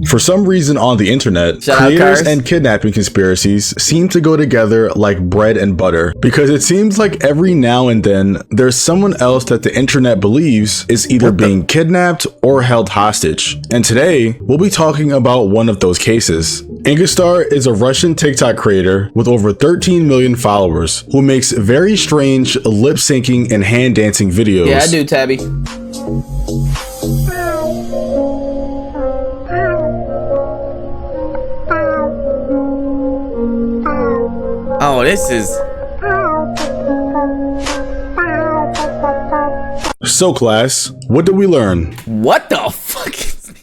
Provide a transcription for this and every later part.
For some reason on the internet, creators and kidnapping conspiracies seem to go together like bread and butter, because it seems like every now and then there's someone else that the internet believes is either being kidnapped or held hostage. And today, we'll be talking about one of those cases. Innkastar is a Russian TikTok creator with over 13 million followers who makes very strange lip syncing and hand dancing videos. Yeah, I do, Tabby. Oh, this is... So class, what did we learn? What the fuck is...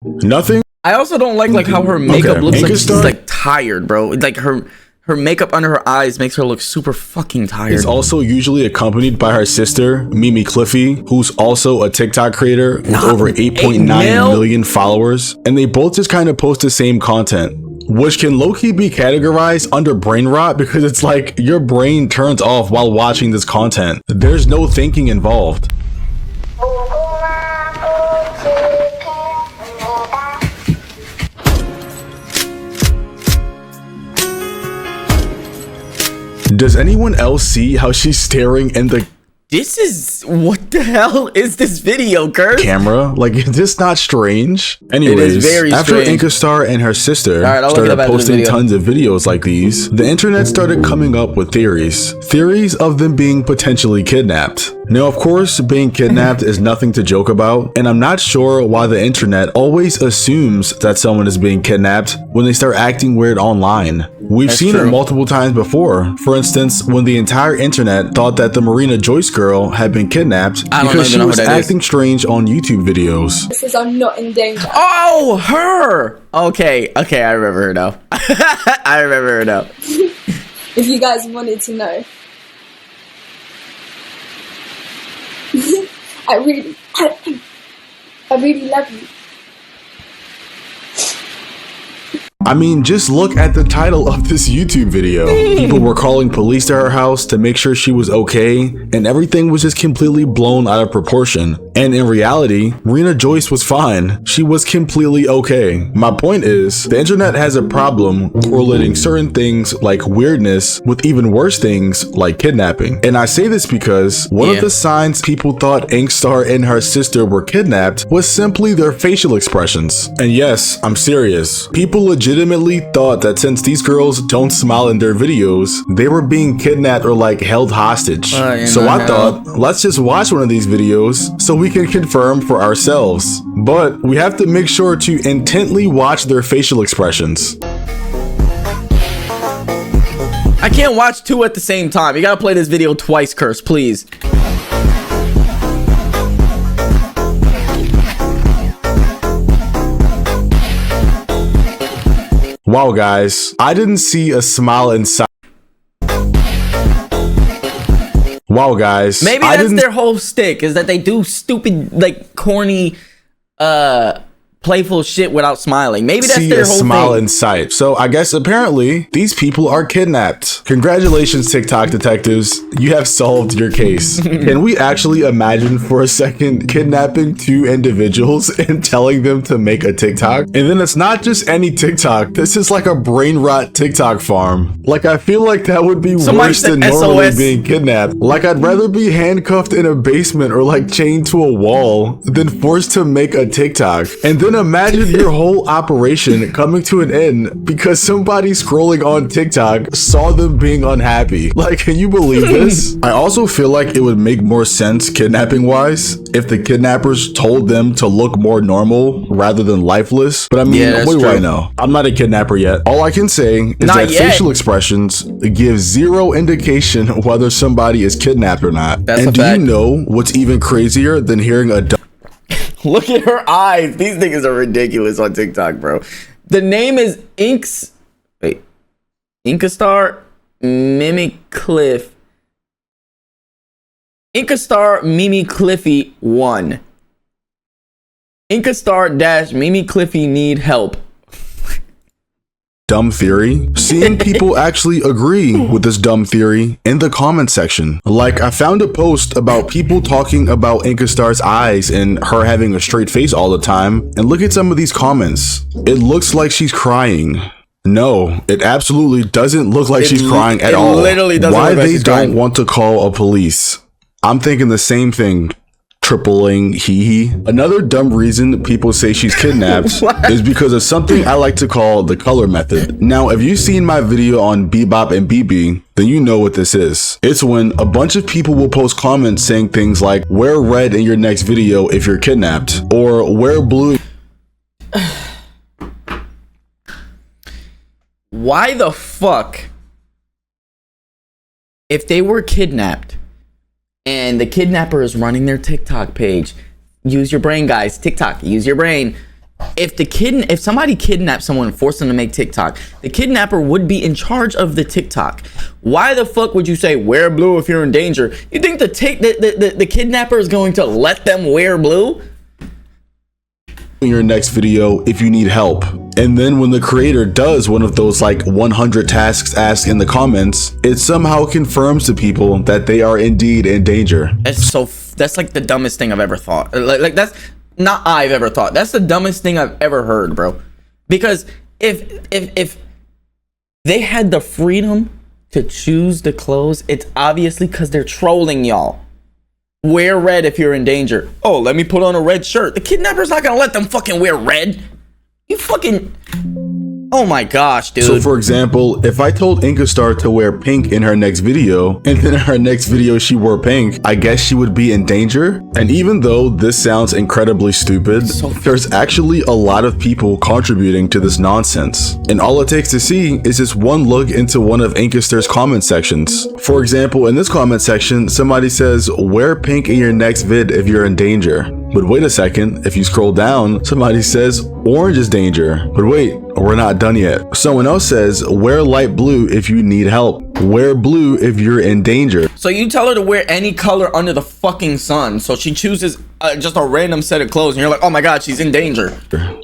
Nothing? I also don't like how her makeup looks like she's like tired, bro. Like her makeup under her eyes makes her look super fucking tired. Is also usually accompanied by her sister, Mimi Cliffy, who's also a TikTok creator with over 8.9 million followers. And they both just kind of post the same content, which can low-key be categorized under brain rot, because it's like your brain turns off while watching this content. There's no thinking involved. Does anyone else see how she's staring in the... This is... What the hell is this video, Kurt? Camera? Like, is this not strange? Anyways, it is very after strange. Innkastar and her sister started posting tons of videos like these, the internet started coming up with theories. Theories of them being potentially kidnapped. Now, of course, being kidnapped is nothing to joke about, and I'm not sure why the internet always assumes that someone is being kidnapped when they start acting weird online. We've seen it multiple times before. For instance, when the entire internet thought that the Marina Joyce girl had been kidnapped because she was acting strange on YouTube videos. Says I'm not in danger. Oh, her! Okay, I remember her now. I remember her now. If you guys wanted to know. I really love you. I mean, just look at the title of this YouTube video. People were calling police to her house to make sure she was okay, and everything was just completely blown out of proportion. And in reality, Marina Joyce was fine. She was completely okay. My point is, the internet has a problem correlating certain things like weirdness with even worse things like kidnapping. And I say this because one of the signs people thought Innkastar and her sister were kidnapped was simply their facial expressions. And yes, I'm serious. People legitimately thought that since these girls don't smile in their videos, they were being kidnapped or like held hostage. So I thought, let's just watch one of these videos so we can confirm for ourselves. But we have to make sure to intently watch their facial expressions. I can't watch two at the same time. You gotta play this video twice, Curse, please. Wow, guys, I didn't see a smile inside. Wow, guys. Maybe that's their whole stick, is that they do stupid, like, corny, playful shit without smiling. Maybe that's their whole smile in sight. So I guess apparently these people are kidnapped. Congratulations, TikTok detectives. You have solved your case. Can we actually imagine for a second kidnapping two individuals and telling them to make a TikTok? And then it's not just any TikTok. This is like a brain rot TikTok farm. Like, I feel like that would be worse than normally being kidnapped. Like, I'd rather be handcuffed in a basement or like chained to a wall than forced to make a TikTok. And then imagine your whole operation coming to an end because somebody scrolling on TikTok saw them being unhappy. Like, can you believe this? I also feel like it would make more sense kidnapping wise if the kidnappers told them to look more normal rather than lifeless. But I mean, what do I know? I'm not a kidnapper yet. All I can say is that facial expressions give zero indication whether somebody is kidnapped or not. And do you know what's even crazier than hearing a look at her eyes. These niggas are ridiculous on TikTok, bro. The name is Innkastar Mimi Cliff. Innkastar Mimi Cliffy 1. Innkastar dash Mimi Cliffy need help. dumb theory, seeing people actually agree with this dumb theory in the comment section. Like, I found a post about people talking about Inkastar's eyes and her having a straight face all the time, and look at some of these comments. It looks like she's crying. No, it absolutely doesn't look like she's crying at all. Literally doesn't Why look like they she's don't crying. want to call a police? I'm thinking the same thing. Tripling hee. Another dumb reason people say she's kidnapped is because of something I like to call the color method. Now, if you've seen my video on Bebop and BB, then you know what this is. It's when a bunch of people will post comments saying things like, wear red in your next video if you're kidnapped, or wear blue. Why the fuck, if they were kidnapped and the kidnapper is running their TikTok page, use your brain, guys. TikTok, use your brain. If somebody kidnapped someone and forced them to make TikTok, the kidnapper would be in charge of the TikTok. Why the fuck would you say wear blue if you're in danger? You think the kidnapper is going to let them wear blue? In your next video if you need help. And then when the creator does one of those like 100 tasks asked in the comments, it somehow confirms to people that they are indeed in danger. That's like the dumbest thing I've ever thought. Like that's not I've ever thought. That's the dumbest thing I've ever heard, bro. Because if they had the freedom to choose the clothes, it's obviously because they're trolling y'all. Wear red if you're in danger. Oh, let me put on a red shirt. The kidnapper's not gonna let them fucking wear red. You fucking... Oh my gosh, dude. So for example, if I told Inkastar to wear pink in her next video, and then in her next video she wore pink, I guess she would be in danger? And even though this sounds incredibly stupid, there's actually a lot of people contributing to this nonsense. And all it takes to see is just one look into one of Inkastar's comment sections. For example, in this comment section, somebody says, wear pink in your next vid if you're in danger. But wait a second, if you scroll down, somebody says, orange is danger. But wait, we're not done yet. Someone else says, wear light blue if you need help. Wear blue if you're in danger. So you tell her to wear any color under the fucking sun. So she chooses just a random set of clothes and you're like, oh my god, she's in danger.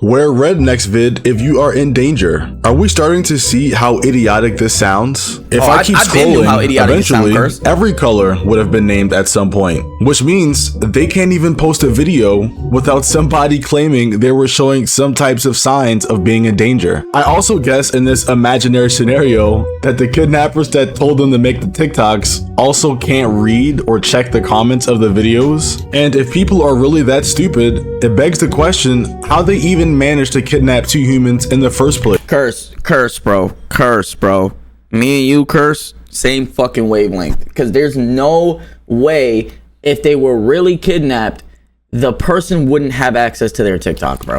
Wear red next vid if you are in danger. Are we starting to see how idiotic this sounds? If I keep scrolling, eventually every color would have been named at some point, which means they can't even post a video without somebody claiming they were showing some types of signs of being in danger. I also guess in this imaginary scenario that the kidnappers that told them to make the TikToks also can't read or check the comments of the videos. And if people are really that stupid, it begs the question how they even managed to kidnap two humans in the first place. Curse, bro. Me and you, Curse, same fucking wavelength. Because there's no way if they were really kidnapped, the person wouldn't have access to their TikTok, bro.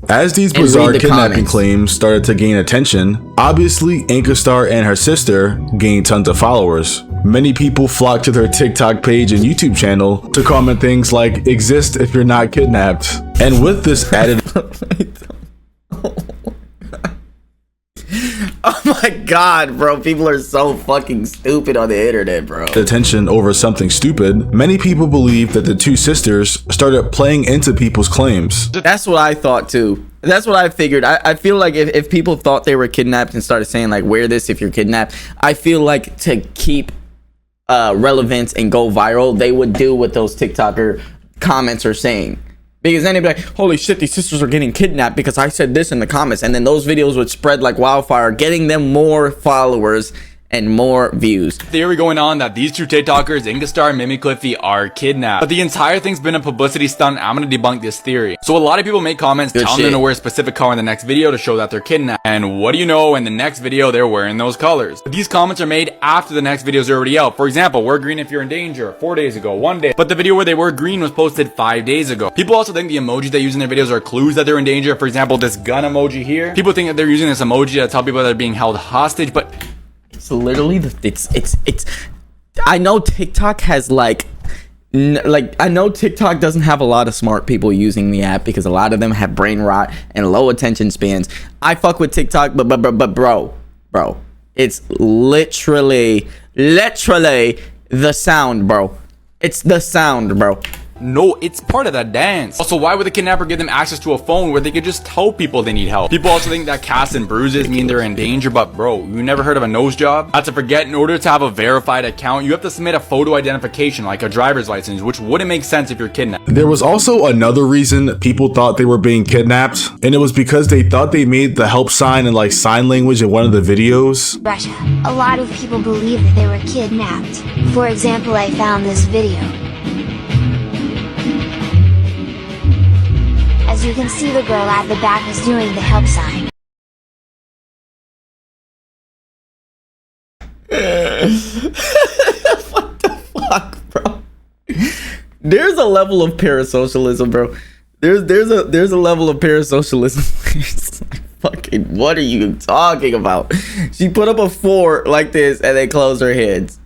As these bizarre kidnapping claims started to gain attention, obviously Inkastar and her sister gained tons of followers. Many people flocked to their TikTok page and YouTube channel to comment things like, exist if you're not kidnapped. And with this added... Oh my god, bro. People are so fucking stupid on the internet, bro. Attention over something stupid, many people believe that the two sisters started playing into people's claims. That's what I thought too. That's what I figured. I feel like if people thought they were kidnapped and started saying like, wear this if you're kidnapped, I feel like to keep relevance and go viral, they would do what those TikToker comments are saying. Because then they'd be like, holy shit, these sisters are getting kidnapped because I said this in the comments. And then those videos would spread like wildfire, getting them more followers and more views. Theory going on that these two TikTokers, Inkastar and Mimicliffy, are kidnapped. But the entire thing's been a publicity stunt. I'm gonna debunk this theory. So a lot of people make comments telling them to wear a specific color in the next video to show that they're kidnapped. And what do you know, in the next video, they're wearing those colors. But these comments are made after the next videos are already out. For example, wear green if you're in danger, 4 days ago, 1 day. But the video where they were green was posted 5 days ago. People also think the emojis they use in their videos are clues that they're in danger. For example, this gun emoji here. People think that they're using this emoji to tell people that they're being held hostage, but it's literally it's I know TikTok has I know TikTok doesn't have a lot of smart people using the app because a lot of them have brain rot and low attention spans. I fuck with TikTok, but bro, it's literally the sound, bro. It's the sound, bro. No, it's part of the dance. Also, why would the kidnapper give them access to a phone where they could just tell people they need help? People also think that casts and bruises mean they're in danger, but bro, you never heard of a nose job? Not to forget, in order to have a verified account, you have to submit a photo identification like a driver's license, which wouldn't make sense if you're kidnapped. There was also another reason people thought they were being kidnapped, and it was because they thought they made the help sign in like sign language in one of the videos. Russia. A lot of people believe that they were kidnapped. For example, I found this video. As you can see, the girl at the back is doing the help sign. What the fuck, bro? There's a level of parasocialism, bro. There's a level of parasocialism. It's like, fucking, what are you talking about? She put up a fort like this and they closed her heads.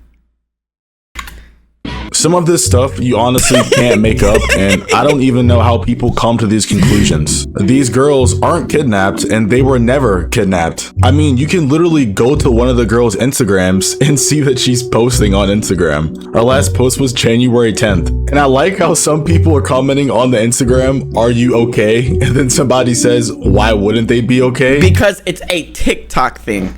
Some of this stuff you honestly can't make up, and I don't even know how people come to these conclusions. These girls aren't kidnapped, and they were never kidnapped. I mean, you can literally go to one of the girls' Instagrams and see that she's posting on Instagram. Our last post was January 10th. And I like how some people are commenting on the Instagram, "Are you okay?" And then somebody says, "Why wouldn't they be okay?" Because it's a TikTok thing.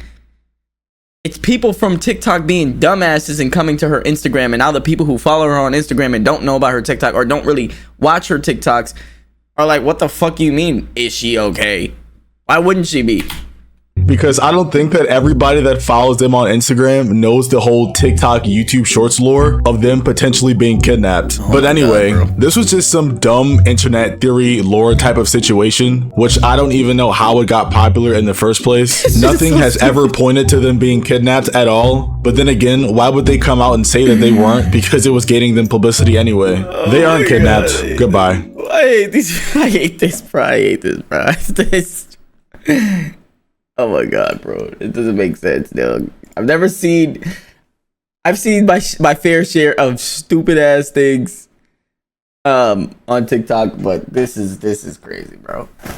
It's people from TikTok being dumbasses and coming to her Instagram, and now the people who follow her on Instagram and don't know about her TikTok or don't really watch her TikToks are like, what the fuck you mean? Is she okay? Why wouldn't she be? Because I don't think that everybody that follows them on Instagram knows the whole TikTok, YouTube Shorts lore of them potentially being kidnapped. But anyway, this was just some dumb internet theory lore type of situation, which I don't even know how it got popular in the first place. Nothing has ever pointed to them being kidnapped at all. But then again, why would they come out and say that they weren't? Because it was getting them publicity anyway. They aren't kidnapped. Goodbye. I hate these. I hate this, bro. I hate this, bro. This. Oh my god, bro. It doesn't make sense, dog. I've seen my fair share of stupid ass things on TikTok, but this is crazy, bro.